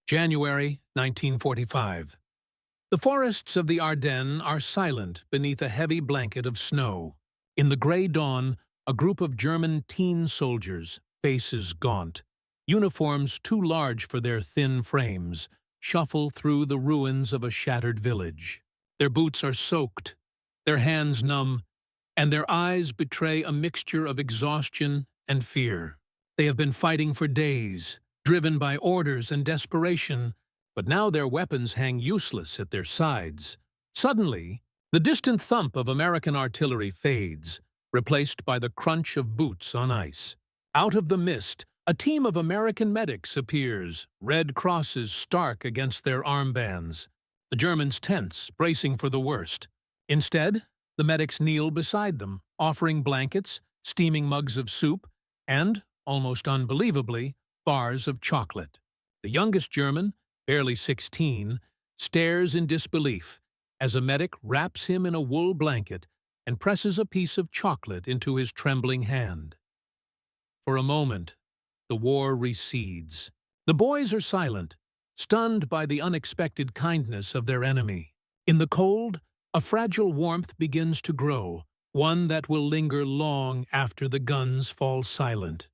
January 1945. The forests of the Ardennes are silent beneath a heavy blanket of snow. In the gray dawn, a group of German teen soldiers, faces gaunt, uniforms too large for their thin frames, shuffle through the ruins of a shattered village. Their boots are soaked, their hands numb, and their eyes betray a mixture of exhaustion and fear. They have been fighting for days, driven by orders and desperation, but now their weapons hang useless at their sides. Suddenly, the distant thump of American artillery fades, replaced by the crunch of boots on ice. Out of the mist, a team of American medics appears, red crosses stark against their armbands. The Germans tense, bracing for the worst. Instead, the medics kneel beside them, offering blankets, steaming mugs of soup, and, almost unbelievably, bars of chocolate. The youngest German, barely 16, stares in disbelief as a medic wraps him in a wool blanket and presses a piece of chocolate into his trembling hand. For a moment, the war recedes. The boys are silent, stunned by the unexpected kindness of their enemy. In the cold, a fragile warmth begins to grow, one that will linger long after the guns fall silent.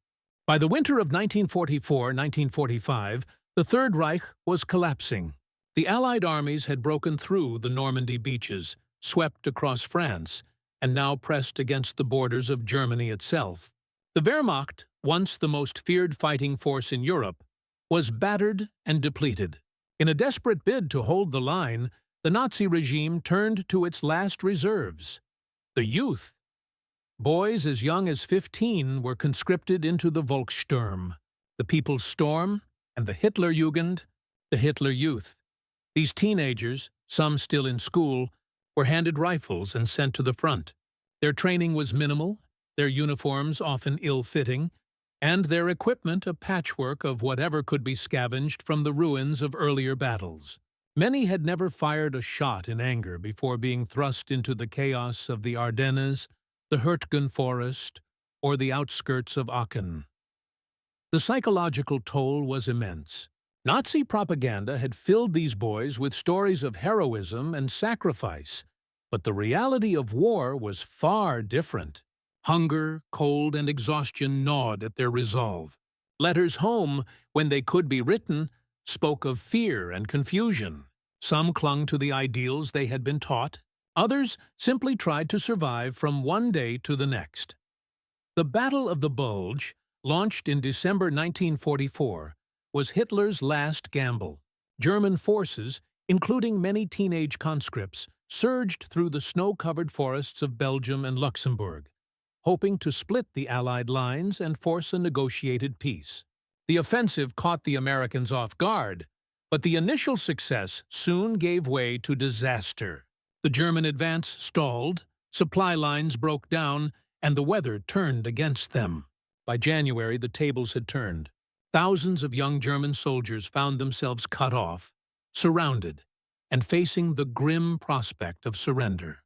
By the winter of 1944-1945, the Third Reich was collapsing. The Allied armies had broken through the Normandy beaches, swept across France, and now pressed against the borders of Germany itself. The Wehrmacht, once the most feared fighting force in Europe, was battered and depleted. In a desperate bid to hold the line, the Nazi regime turned to its last reserves, the youth. Boys as young as 15 were conscripted into the Volkssturm, the People's Storm, and the Hitlerjugend, the Hitler Youth. These teenagers, some still in school, were handed rifles and sent to the front. Their training was minimal, their uniforms often ill-fitting, and their equipment a patchwork of whatever could be scavenged from the ruins of earlier battles. Many had never fired a shot in anger before being thrust into the chaos of the Ardennes, the Hurtgen forest, or the outskirts of Aachen. The psychological toll was immense. Nazi propaganda had filled these boys with stories of heroism and sacrifice, but the reality of war was far different. Hunger, cold, and exhaustion gnawed at their resolve. Letters home, when they could be written, spoke of fear and confusion. Some clung to the ideals they had been taught. Others simply tried to survive from one day to the next. The Battle of the Bulge, launched in December 1944, was Hitler's last gamble. German forces, including many teenage conscripts, surged through the snow-covered forests of Belgium and Luxembourg, hoping to split the Allied lines and force a negotiated peace. The offensive caught the Americans off guard, but the initial success soon gave way to disaster. The German advance stalled, supply lines broke down, and the weather turned against them. By January, the tables had turned. Thousands of young German soldiers found themselves cut off, surrounded, and facing the grim prospect of surrender.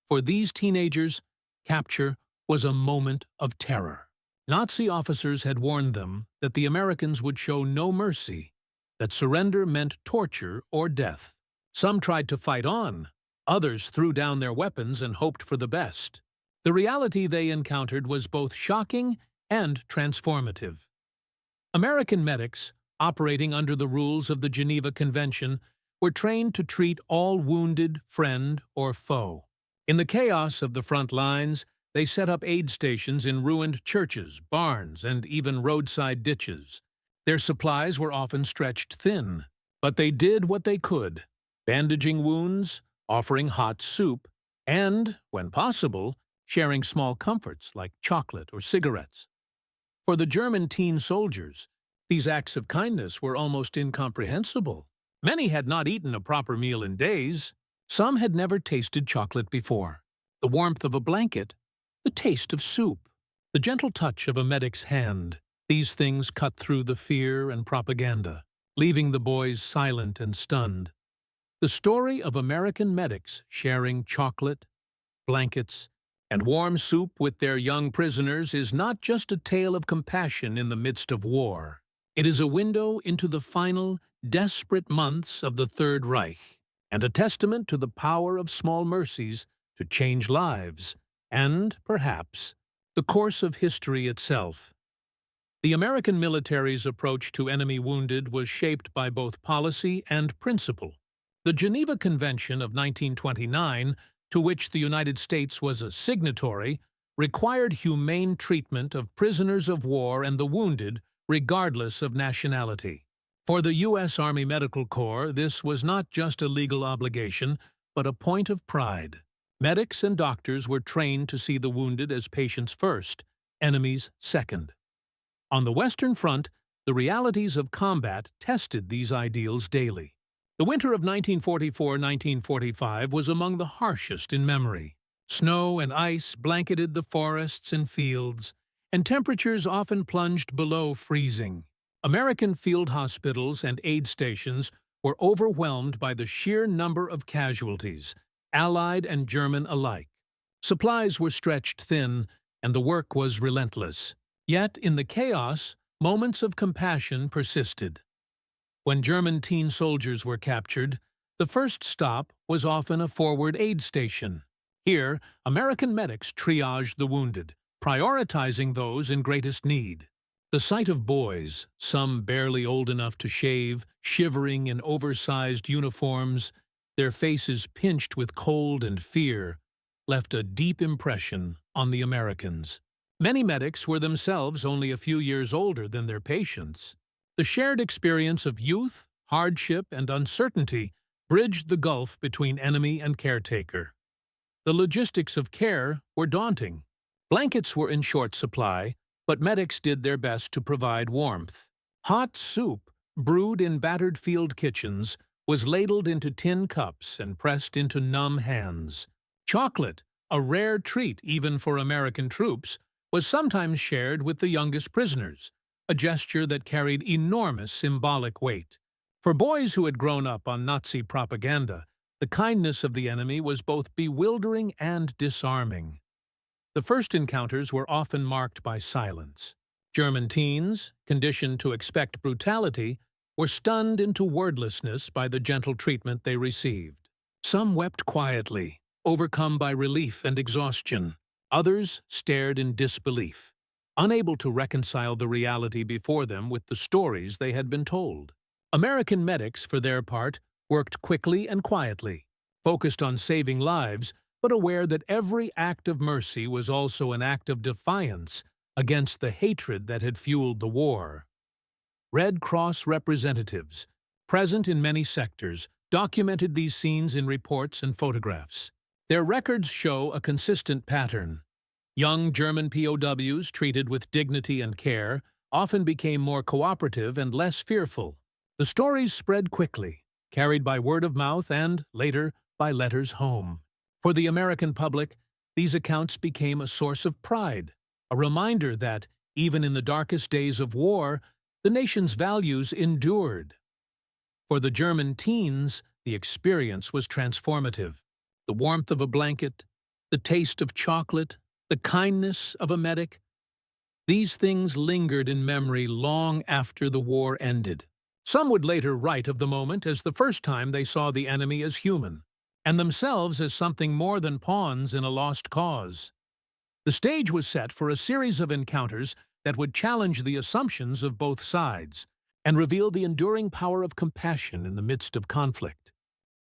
For these teenagers, capture was a moment of terror. Nazi officers had warned them that the Americans would show no mercy, that surrender meant torture or death. Some tried to fight on. Others threw down their weapons and hoped for the best. The reality they encountered was both shocking and transformative. American medics, operating under the rules of the Geneva Convention, were trained to treat all wounded, friend or foe. In the chaos of the front lines, they set up aid stations in ruined churches, barns, and even roadside ditches. Their supplies were often stretched thin, but they did what they could, bandaging wounds, offering hot soup, and, when possible, sharing small comforts like chocolate or cigarettes. For the German teen soldiers, these acts of kindness were almost incomprehensible. Many had not eaten a proper meal in days. Some had never tasted chocolate before. The warmth of a blanket, the taste of soup, the gentle touch of a medic's hand, these things cut through the fear and propaganda, leaving the boys silent and stunned. The story of American medics sharing chocolate, blankets, and warm soup with their young prisoners is not just a tale of compassion in the midst of war. It is a window into the final, desperate months of the Third Reich, and a testament to the power of small mercies to change lives, and, perhaps, the course of history itself. The American military's approach to enemy wounded was shaped by both policy and principle. The Geneva Convention of 1929, to which the United States was a signatory, required humane treatment of prisoners of war and the wounded, regardless of nationality. For the U.S. Army Medical Corps, this was not just a legal obligation, but a point of pride. Medics and doctors were trained to see the wounded as patients first, enemies second. On the Western Front, the realities of combat tested these ideals daily. The winter of 1944-1945 was among the harshest in memory. Snow and ice blanketed the forests and fields, and temperatures often plunged below freezing. American field hospitals and aid stations were overwhelmed by the sheer number of casualties, Allied and German alike. Supplies were stretched thin, and the work was relentless. Yet, in the chaos, moments of compassion persisted. When German teen soldiers were captured, the first stop was often a forward aid station. Here, American medics triaged the wounded, prioritizing those in greatest need. The sight of boys, some barely old enough to shave, shivering in oversized uniforms, their faces pinched with cold and fear, left a deep impression on the Americans. Many medics were themselves only a few years older than their patients. The shared experience of youth, hardship, and uncertainty bridged the gulf between enemy and caretaker. The logistics of care were daunting. Blankets were in short supply, but medics did their best to provide warmth. Hot soup, brewed in battered field kitchens, was ladled into tin cups and pressed into numb hands. Chocolate, a rare treat even for American troops, was sometimes shared with the youngest prisoners, a gesture that carried enormous symbolic weight. For boys who had grown up on Nazi propaganda, the kindness of the enemy was both bewildering and disarming. The first encounters were often marked by silence. German teens, conditioned to expect brutality, were stunned into wordlessness by the gentle treatment they received. Some wept quietly, overcome by relief and exhaustion. Others stared in disbelief, unable to reconcile the reality before them with the stories they had been told. American medics, for their part, worked quickly and quietly, focused on saving lives, but aware that every act of mercy was also an act of defiance against the hatred that had fueled the war. Red Cross representatives, present in many sectors, documented these scenes in reports and photographs. Their records show a consistent pattern. Young German POWs, treated with dignity and care, often became more cooperative and less fearful. The stories spread quickly, carried by word of mouth and, later, by letters home. For the American public, these accounts became a source of pride, a reminder that, even in the darkest days of war, the nation's values endured. For the German teens, the experience was transformative. The warmth of a blanket, the taste of chocolate, the kindness of a medic, these things lingered in memory long after the war ended. Some would later write of the moment as the first time they saw the enemy as human, and themselves as something more than pawns in a lost cause. The stage was set for a series of encounters that would challenge the assumptions of both sides and reveal the enduring power of compassion in the midst of conflict.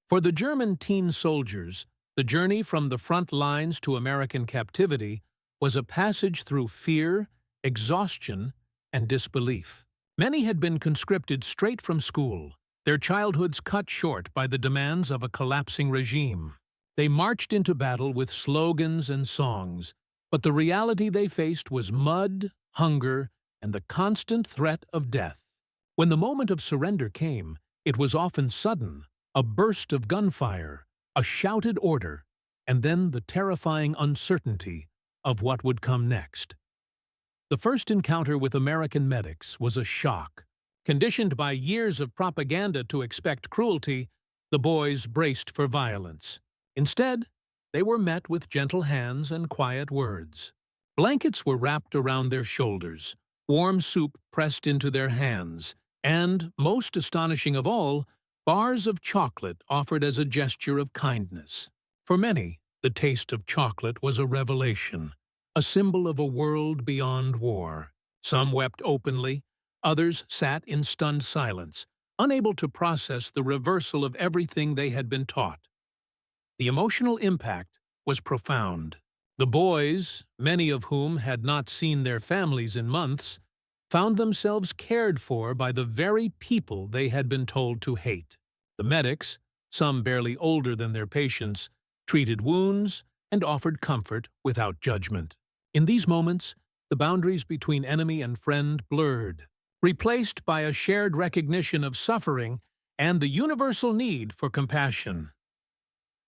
For the German teen soldiers, the journey from the front lines to American captivity was a passage through fear, exhaustion, and disbelief. Many had been conscripted straight from school, their childhoods cut short by the demands of a collapsing regime. They marched into battle with slogans and songs, but the reality they faced was mud, hunger, and the constant threat of death. When the moment of surrender came, it was often sudden, a burst of gunfire, a shouted order, and then the terrifying uncertainty of what would come next. The first encounter with American medics was a shock. Conditioned by years of propaganda to expect cruelty, the boys braced for violence. Instead, they were met with gentle hands and quiet words. Blankets were wrapped around their shoulders, warm soup pressed into their hands, And, most astonishing of all, bars of chocolate offered as a gesture of kindness. For many, the taste of chocolate was a revelation, a symbol of a world beyond war. Some wept openly, others sat in stunned silence, unable to process the reversal of everything they had been taught. The emotional impact was profound. The boys, many of whom had not seen their families in months, found themselves cared for by the very people they had been told to hate. The medics, some barely older than their patients, treated wounds and offered comfort without judgment. In these moments, the boundaries between enemy and friend blurred, replaced by a shared recognition of suffering and the universal need for compassion.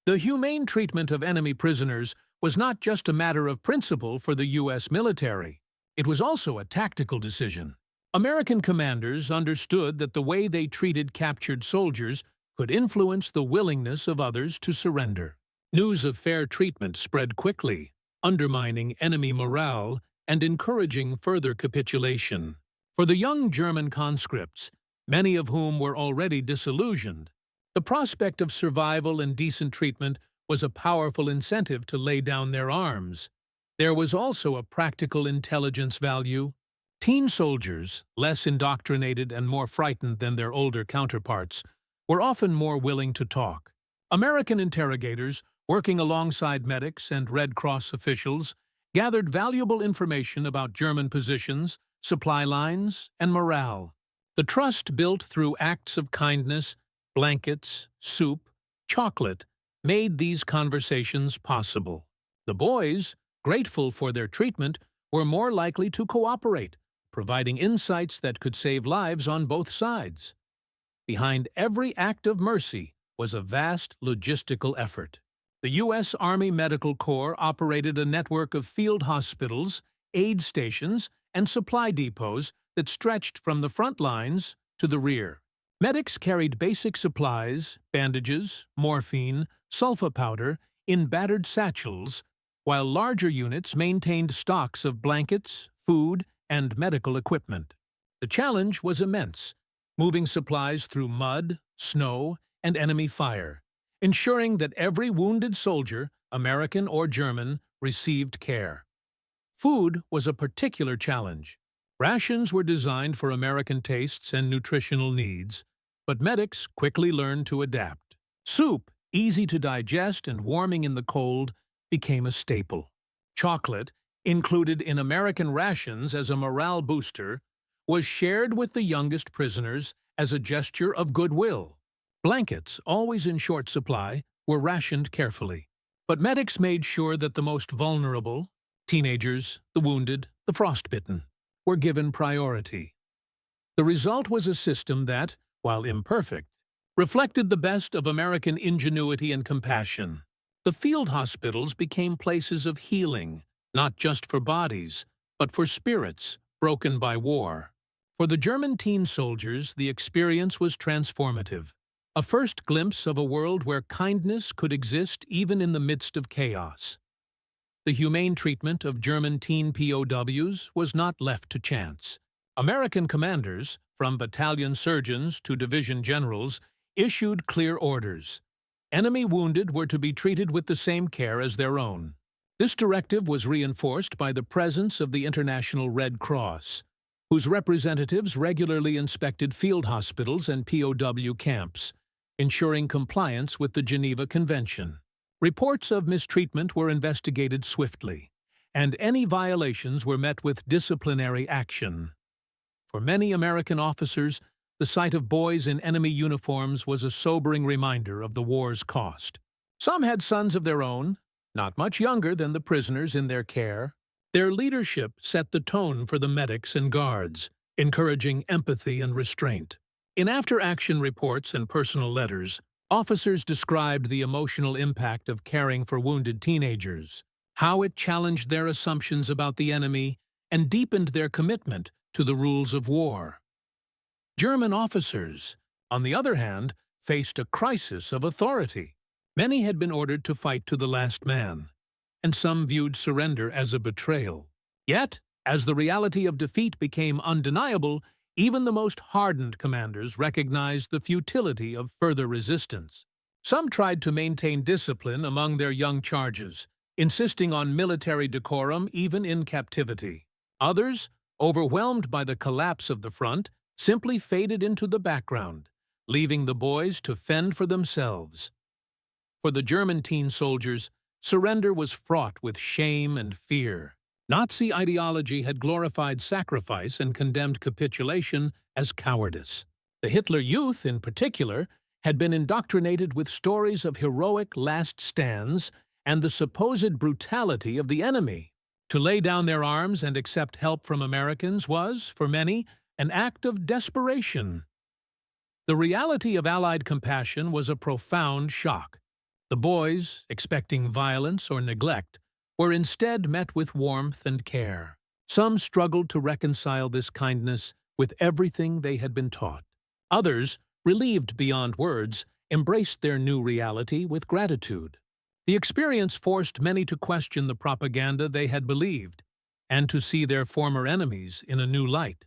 The humane treatment of enemy prisoners was not just a matter of principle for the U.S. military. It was also a tactical decision. American commanders understood that the way they treated captured soldiers could influence the willingness of others to surrender. News of fair treatment spread quickly, undermining enemy morale and encouraging further capitulation. For the young German conscripts, many of whom were already disillusioned, the prospect of survival and decent treatment was a powerful incentive to lay down their arms. There was also a practical intelligence value. Teen soldiers, less indoctrinated and more frightened than their older counterparts, were often more willing to talk. American interrogators, working alongside medics and Red Cross officials, gathered valuable information about German positions, supply lines, and morale. The trust built through acts of kindness, blankets, soup, chocolate, made these conversations possible. The boys, grateful for their treatment, were more likely to cooperate, providing insights that could save lives on both sides. Behind every act of mercy was a vast logistical effort. The U.S. Army Medical Corps operated a network of field hospitals, aid stations, and supply depots that stretched from the front lines to the rear. Medics carried basic supplies, bandages, morphine, sulfa powder, in battered satchels, while larger units maintained stocks of blankets, food, and medical equipment. The challenge was immense, moving supplies through mud, snow, and enemy fire, ensuring that every wounded soldier, American or German, received care. Food was a particular challenge. Rations were designed for American tastes and nutritional needs, but medics quickly learned to adapt. Soup, easy to digest and warming in the cold, became a staple. Chocolate, included in American rations as a morale booster, was shared with the youngest prisoners as a gesture of goodwill. Blankets, always in short supply, were rationed carefully. But medics made sure that the most vulnerable, teenagers, the wounded, the frostbitten, were given priority. The result was a system that, while imperfect, reflected the best of American ingenuity and compassion. The field hospitals became places of healing, not just for bodies, but for spirits broken by war. For the German teen soldiers, the experience was transformative, a first glimpse of a world where kindness could exist even in the midst of chaos. The humane treatment of German teen POWs was not left to chance. American commanders, from battalion surgeons to division generals, issued clear orders. Enemy wounded were to be treated with the same care as their own. This directive was reinforced by the presence of the International Red Cross, whose representatives regularly inspected field hospitals and POW camps, ensuring compliance with the Geneva Convention. Reports of mistreatment were investigated swiftly, and any violations were met with disciplinary action. For many American officers, the sight of boys in enemy uniforms was a sobering reminder of the war's cost. Some had sons of their own, not much younger than the prisoners in their care. Their leadership set the tone for the medics and guards, encouraging empathy and restraint. In after-action reports and personal letters, officers described the emotional impact of caring for wounded teenagers, how it challenged their assumptions about the enemy and deepened their commitment to the rules of war. German officers, on the other hand, faced a crisis of authority. Many had been ordered to fight to the last man, and some viewed surrender as a betrayal. Yet, as the reality of defeat became undeniable, Even the most hardened commanders recognized the futility of further resistance. Some tried to maintain discipline among their young charges, insisting on military decorum even in captivity. Others, overwhelmed by the collapse of the front, simply faded into the background, leaving the boys to fend for themselves. For the German teen soldiers, surrender was fraught with shame and fear. Nazi ideology had glorified sacrifice and condemned capitulation as cowardice. The Hitler Youth, in particular, had been indoctrinated with stories of heroic last stands and the supposed brutality of the enemy. To lay down their arms and accept help from Americans was, for many, an act of desperation. The reality of Allied compassion was a profound shock. The boys, expecting violence or neglect, were instead met with warmth and care. Some struggled to reconcile this kindness with everything they had been taught. Others, relieved beyond words, embraced their new reality with gratitude. The experience forced many to question the propaganda they had believed, and to see their former enemies in a new light.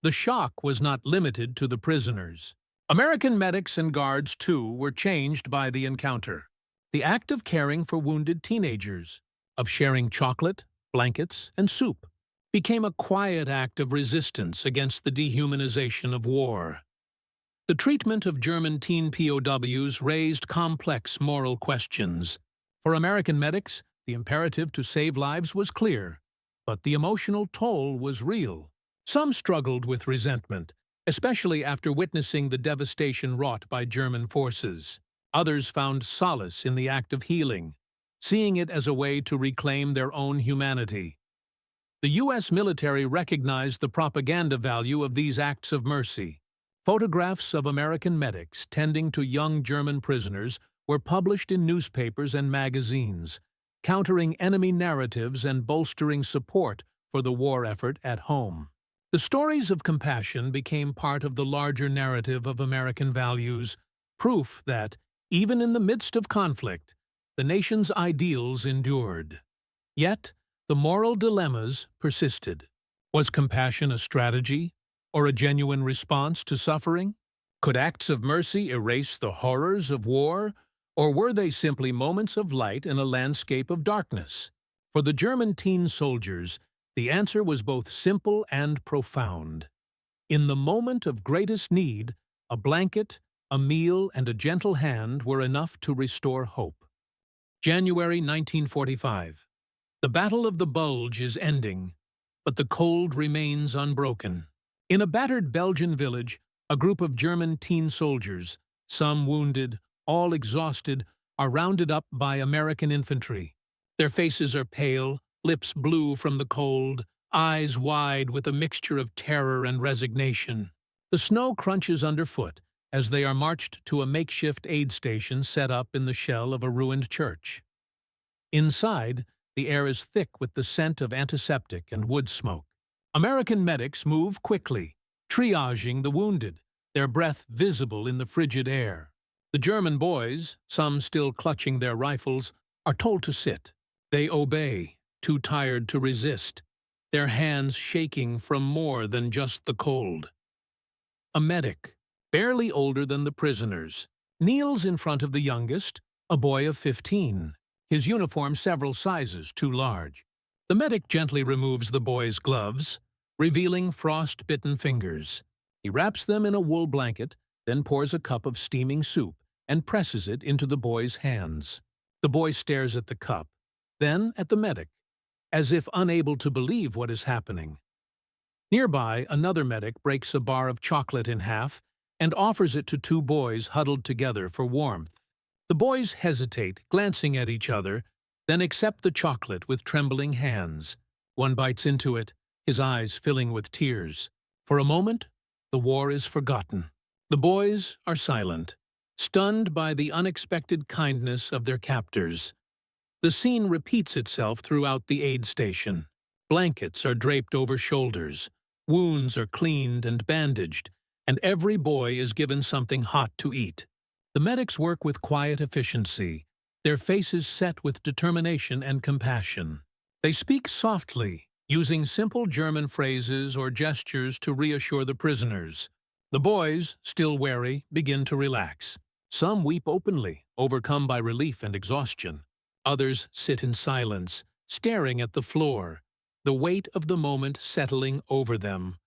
The shock was not limited to the prisoners. American medics and guards, too, were changed by the encounter. The act of caring for wounded teenagers, of sharing chocolate, blankets, and soup, became a quiet act of resistance against the dehumanization of war. The treatment of German teen POWs raised complex moral questions. For American medics, the imperative to save lives was clear, but the emotional toll was real. Some struggled with resentment, especially after witnessing the devastation wrought by German forces. Others found solace in the act of healing, seeing it as a way to reclaim their own humanity. The U.S. military recognized the propaganda value of these acts of mercy. Photographs of American medics tending to young German prisoners were published in newspapers and magazines, countering enemy narratives and bolstering support for the war effort at home. The stories of compassion became part of the larger narrative of American values, proof that, even in the midst of conflict, the nation's ideals endured. Yet, the moral dilemmas persisted. Was compassion a strategy, or a genuine response to suffering? Could acts of mercy erase the horrors of war, or were they simply moments of light in a landscape of darkness? For the German teen soldiers, the answer was both simple and profound. In the moment of greatest need, a blanket, a meal, and a gentle hand were enough to restore hope. January 1945. The Battle of the Bulge is ending, but the cold remains unbroken. In a battered Belgian village, a group of German teen soldiers, some wounded, all exhausted, are rounded up by American infantry. Their faces are pale, lips blue from the cold, eyes wide with a mixture of terror and resignation. The snow crunches underfoot as they are marched to a makeshift aid station set up in the shell of a ruined church. Inside, the air is thick with the scent of antiseptic and wood smoke. American medics move quickly, triaging the wounded, their breath visible in the frigid air. The German boys, some still clutching their rifles, are told to sit. They obey, too tired to resist, their hands shaking from more than just the cold. A medic, barely older than the prisoners, kneels in front of the youngest, a boy of 15, his uniform several sizes too large. The medic gently removes the boy's gloves, revealing frost-bitten fingers. He wraps them in a wool blanket, then pours a cup of steaming soup and presses it into the boy's hands. The boy stares at the cup, then at the medic, as if unable to believe what is happening. Nearby, another medic breaks a bar of chocolate in half and offers it to two boys huddled together for warmth. The boys hesitate, glancing at each other, then accept the chocolate with trembling hands. One bites into it, his eyes filling with tears. For a moment, the war is forgotten. The boys are silent, stunned by the unexpected kindness of their captors. The scene repeats itself throughout the aid station. Blankets are draped over shoulders, wounds are cleaned and bandaged, and every boy is given something hot to eat. The medics work with quiet efficiency, their faces set with determination and compassion. They speak softly, using simple German phrases or gestures to reassure the prisoners. The boys, still wary, begin to relax. Some weep openly, overcome by relief and exhaustion. Others sit in silence, staring at the floor, the weight of the moment settling over them.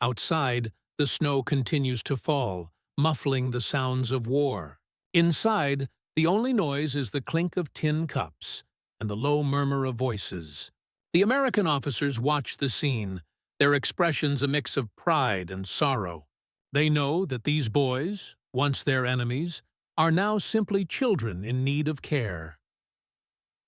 Outside, the snow continues to fall, muffling the sounds of war. Inside, the only noise is the clink of tin cups and the low murmur of voices. The American officers watch the scene, their expressions a mix of pride and sorrow. They know that these boys, once their enemies, are now simply children in need of care.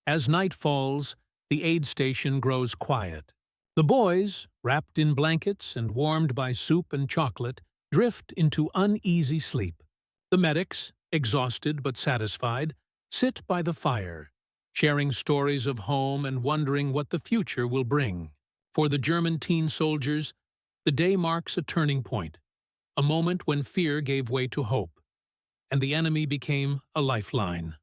As night falls, the aid station grows quiet. The boys, wrapped in blankets and warmed by soup and chocolate, drift into uneasy sleep. The medics, exhausted but satisfied, sit by the fire, sharing stories of home and wondering what the future will bring. For the German teen soldiers, the day marks a turning point, a moment when fear gave way to hope, and the enemy became a lifeline.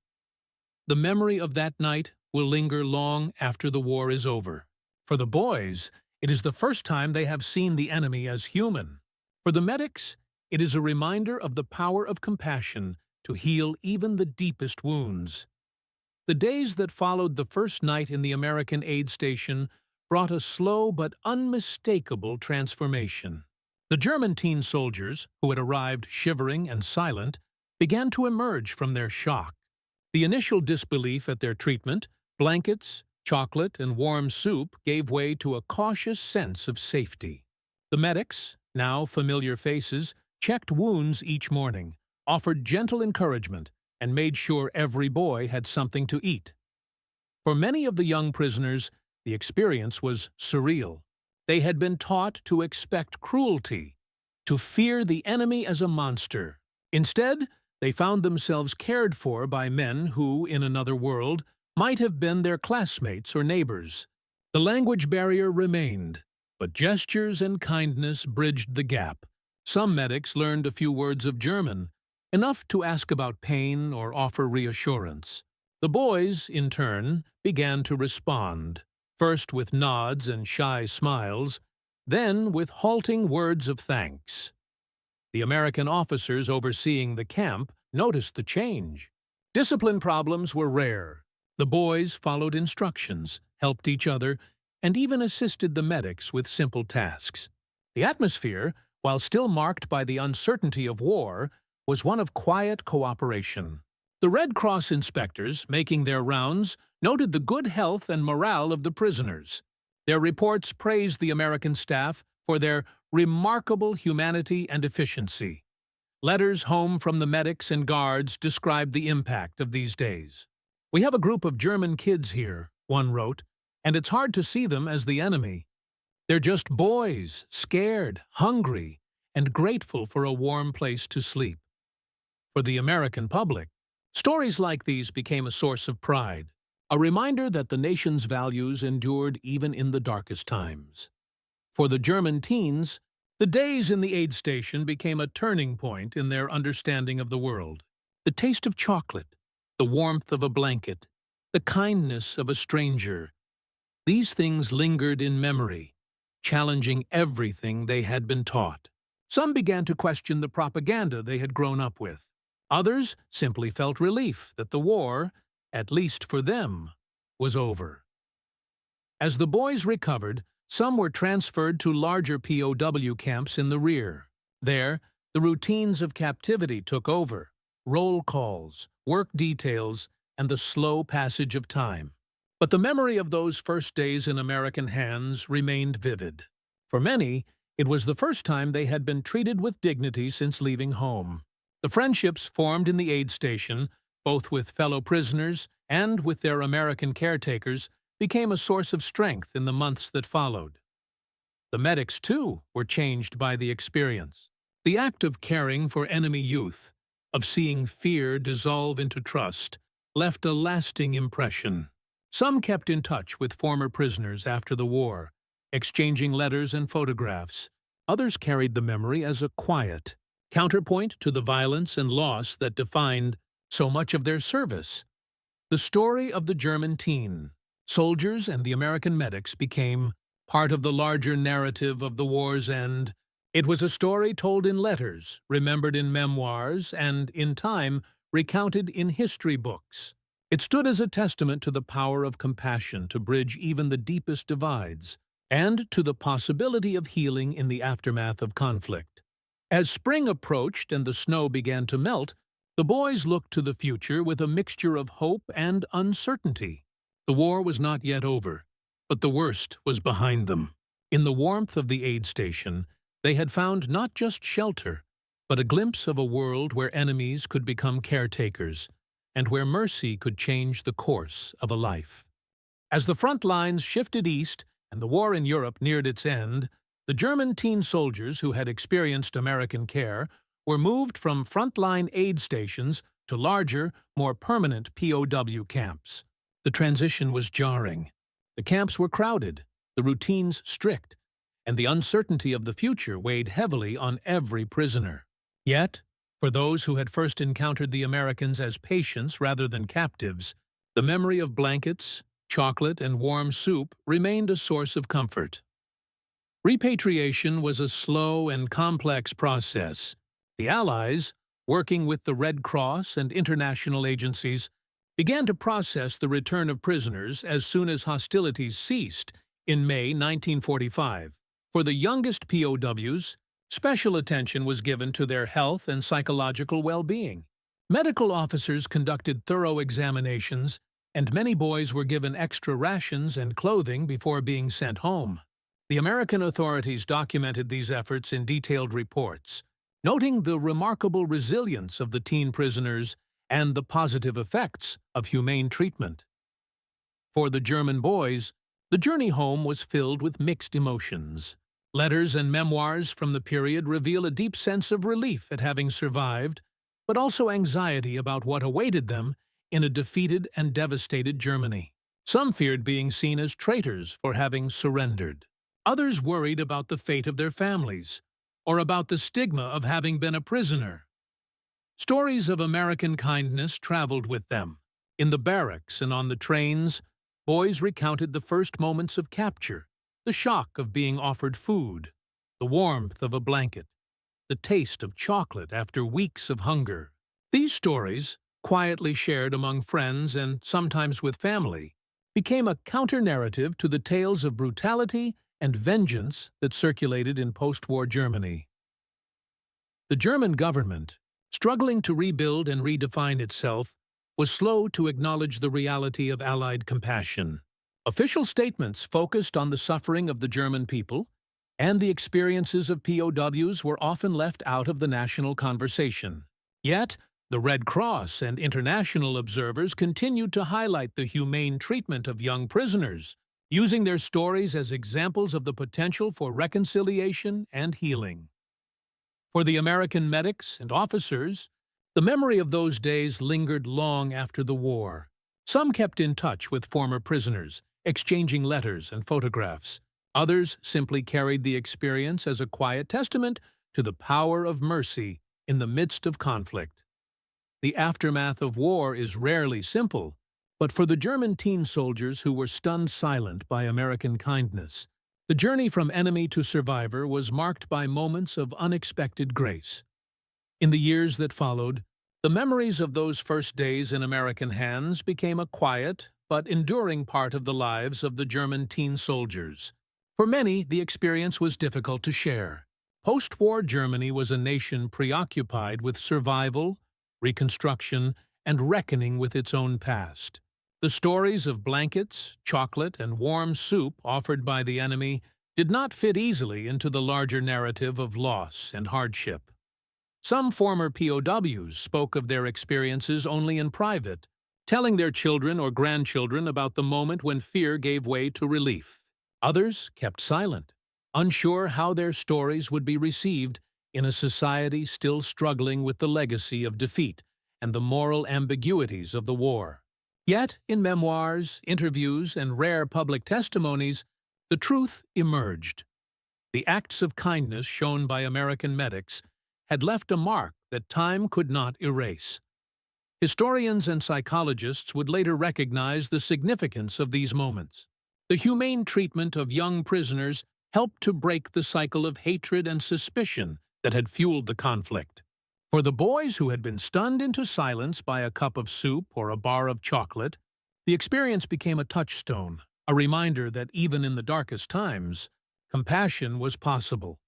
The memory of that night will linger long after the war is over. For the boys, it is the first time they have seen the enemy as human. For the medics, it is a reminder of the power of compassion to heal even the deepest wounds. The days that followed the first night in the American aid station brought a slow but unmistakable transformation. The German teen soldiers, who had arrived shivering and silent, began to emerge from their shock. The initial disbelief at their treatment, blankets, chocolate, and warm soup gave way to a cautious sense of safety. The medics, now familiar faces, checked wounds each morning, offered gentle encouragement, and made sure every boy had something to eat. For many of the young prisoners, the experience was surreal. They had been taught to expect cruelty, to fear the enemy as a monster. Instead, they found themselves cared for by men who, in another world, might have been their classmates or neighbors. The language barrier remained, but gestures and kindness bridged the gap. Some medics learned a few words of German, enough to ask about pain or offer reassurance. The boys, in turn, began to respond, first with nods and shy smiles, then with halting words of thanks. The American officers overseeing the camp noticed the change. Discipline problems were rare. The boys followed instructions, helped each other, and even assisted the medics with simple tasks. The atmosphere, while still marked by the uncertainty of war, was one of quiet cooperation. The Red Cross inspectors, making their rounds, noted the good health and morale of the prisoners. Their reports praised the American staff for their remarkable humanity and efficiency. Letters home from the medics and guards described the impact of these days. "We have a group of German kids here," one wrote, "and it's hard to see them as the enemy. They're just boys, scared, hungry, and grateful for a warm place to sleep." For the American public, stories like these became a source of pride, a reminder that the nation's values endured even in the darkest times. For the German teens, the days in the aid station became a turning point in their understanding of the world. The taste of chocolate, the warmth of a blanket, the kindness of a stranger, these things lingered in memory, challenging everything they had been taught. Some began to question the propaganda they had grown up with. Others simply felt relief that the war, at least for them, was over. As the boys recovered, some were transferred to larger POW camps in the rear. There, the routines of captivity took over: roll calls, work details, and the slow passage of time. But the memory of those first days in American hands remained vivid. For many, it was the first time they had been treated with dignity since leaving home. The friendships formed in the aid station, both with fellow prisoners and with their American caretakers, became a source of strength in the months that followed. The medics, too, were changed by the experience. The act of caring for enemy youth, of seeing fear dissolve into trust, left a lasting impression. Some kept in touch with former prisoners after the war, exchanging letters and photographs. Others carried the memory as a quiet counterpoint to the violence and loss that defined so much of their service. The story of the German teen, soldiers, and the American medics became part of the larger narrative of the war's end. It was a story told in letters, remembered in memoirs, and, in time, recounted in history books. It stood as a testament to the power of compassion to bridge even the deepest divides, and to the possibility of healing in the aftermath of conflict. As spring approached and the snow began to melt, the boys looked to the future with a mixture of hope and uncertainty. The war was not yet over, but the worst was behind them. In the warmth of the aid station, they had found not just shelter, but a glimpse of a world where enemies could become caretakers, and where mercy could change the course of a life. As the front lines shifted east and the war in Europe neared its end, the German teen soldiers who had experienced American care were moved from frontline aid stations to larger, more permanent POW camps. The transition was jarring. The camps were crowded, the routines strict, and the uncertainty of the future weighed heavily on every prisoner. Yet, for those who had first encountered the Americans as patients rather than captives, the memory of blankets, chocolate, and warm soup remained a source of comfort. Repatriation was a slow and complex process. The Allies, working with the Red Cross and international agencies, began to process the return of prisoners as soon as hostilities ceased in May 1945. For the youngest POWs, special attention was given to their health and psychological well-being. Medical officers conducted thorough examinations, and many boys were given extra rations and clothing before being sent home. The American authorities documented these efforts in detailed reports, noting the remarkable resilience of the teen prisoners and the positive effects of humane treatment. For the German boys, the journey home was filled with mixed emotions. Letters and memoirs from the period reveal a deep sense of relief at having survived, but also anxiety about what awaited them in a defeated and devastated Germany. Some feared being seen as traitors for having surrendered. Others worried about the fate of their families, or about the stigma of having been a prisoner. Stories of American kindness traveled with them. In the barracks and on the trains, boys recounted the first moments of capture, the shock of being offered food, the warmth of a blanket, the taste of chocolate after weeks of hunger. These stories, quietly shared among friends and sometimes with family, became a counter-narrative to the tales of brutality and vengeance that circulated in post-war Germany. The German government, struggling to rebuild and redefine itself, was slow to acknowledge the reality of Allied compassion. Official statements focused on the suffering of the German people, and the experiences of POWs were often left out of the national conversation. Yet, the Red Cross and international observers continued to highlight the humane treatment of young prisoners, using their stories as examples of the potential for reconciliation and healing. For the American medics and officers, the memory of those days lingered long after the war. Some kept in touch with former prisoners, exchanging letters and photographs. Others simply carried the experience as a quiet testament to the power of mercy in the midst of conflict. The aftermath of war is rarely simple, but for the German teen soldiers who were stunned silent by American kindness, the journey from enemy to survivor was marked by moments of unexpected grace. In the years that followed, the memories of those first days in American hands became a quiet but enduring part of the lives of the German teen soldiers. For many, the experience was difficult to share. Post-war Germany was a nation preoccupied with survival, reconstruction, and reckoning with its own past. The stories of blankets, chocolate, and warm soup offered by the enemy did not fit easily into the larger narrative of loss and hardship. Some former POWs spoke of their experiences only in private, telling their children or grandchildren about the moment when fear gave way to relief. Others kept silent, unsure how their stories would be received in a society still struggling with the legacy of defeat and the moral ambiguities of the war. Yet, in memoirs, interviews, and rare public testimonies, the truth emerged. The acts of kindness shown by American medics had left a mark that time could not erase. Historians and psychologists would later recognize the significance of these moments. The humane treatment of young prisoners helped to break the cycle of hatred and suspicion that had fueled the conflict. For the boys who had been stunned into silence by a cup of soup or a bar of chocolate, the experience became a touchstone, a reminder that even in the darkest times, compassion was possible.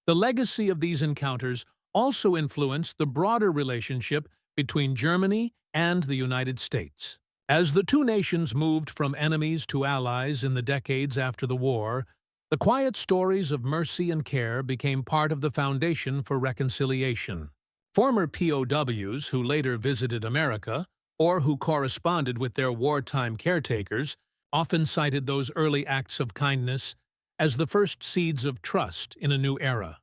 The legacy of these encounters also influenced the broader relationship between Germany and the United States. As the two nations moved from enemies to allies in the decades after the war, the quiet stories of mercy and care became part of the foundation for reconciliation. Former POWs who later visited America, or who corresponded with their wartime caretakers, often cited those early acts of kindness as the first seeds of trust in a new era.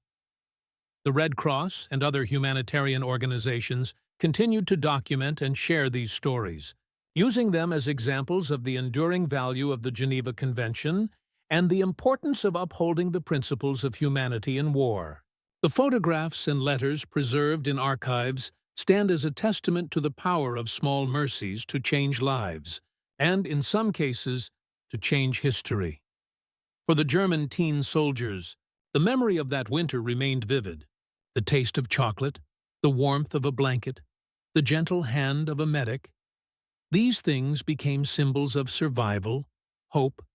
The Red Cross and other humanitarian organizations continued to document and share these stories, using them as examples of the enduring value of the Geneva Convention and the importance of upholding the principles of humanity in war. The photographs and letters preserved in archives stand as a testament to the power of small mercies to change lives, and, in some cases, to change history. For the German teen soldiers, the memory of that winter remained vivid. The taste of chocolate, the warmth of a blanket, the gentle hand of a medic. These things became symbols of survival, hope,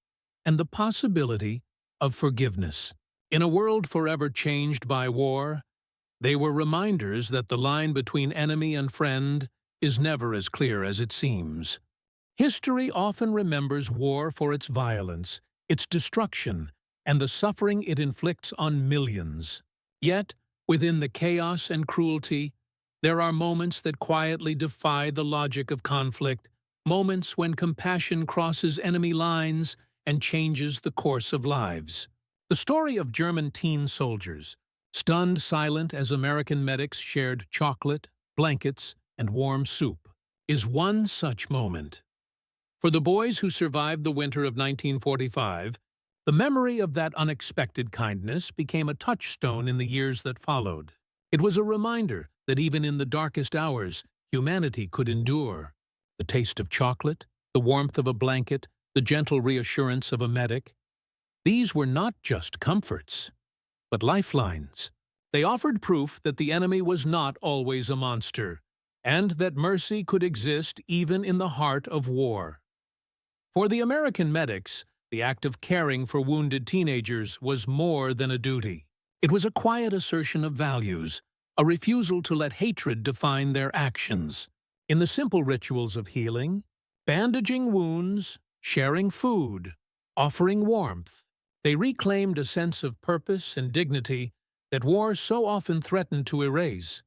and the possibility of forgiveness. In a world forever changed by war, they were reminders that the line between enemy and friend is never as clear as it seems. History often remembers war for its violence, its destruction, and the suffering it inflicts on millions. Yet, within the chaos and cruelty, there are moments that quietly defy the logic of conflict, moments when compassion crosses enemy lines and changes the course of lives. The story of German teen soldiers, stunned silent as American medics shared chocolate, blankets, and warm soup, is one such moment. For the boys who survived the winter of 1945, the memory of that unexpected kindness became a touchstone in the years that followed. It was a reminder that even in the darkest hours, humanity could endure. The taste of chocolate, the warmth of a blanket, the gentle reassurance of a medic. These were not just comforts, but lifelines. They offered proof that the enemy was not always a monster, and that mercy could exist even in the heart of war. For the American medics, the act of caring for wounded teenagers was more than a duty. It was a quiet assertion of values, a refusal to let hatred define their actions. In the simple rituals of healing, bandaging wounds, sharing food, offering warmth, they reclaimed a sense of purpose and dignity that war so often threatened to erase.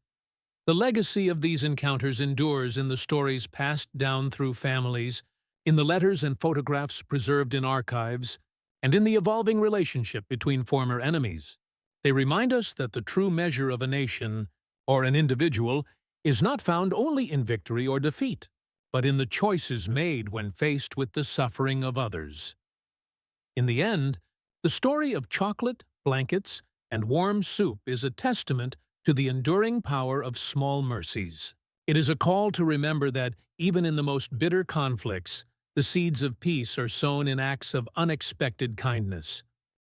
The legacy of these encounters endures in the stories passed down through families, in the letters and photographs preserved in archives, and in the evolving relationship between former enemies. They remind us that the true measure of a nation, or an individual, is not found only in victory or defeat, but in the choices made when faced with the suffering of others. In the end, the story of chocolate, blankets, and warm soup is a testament to the enduring power of small mercies. It is a call to remember that, even in the most bitter conflicts, the seeds of peace are sown in acts of unexpected kindness.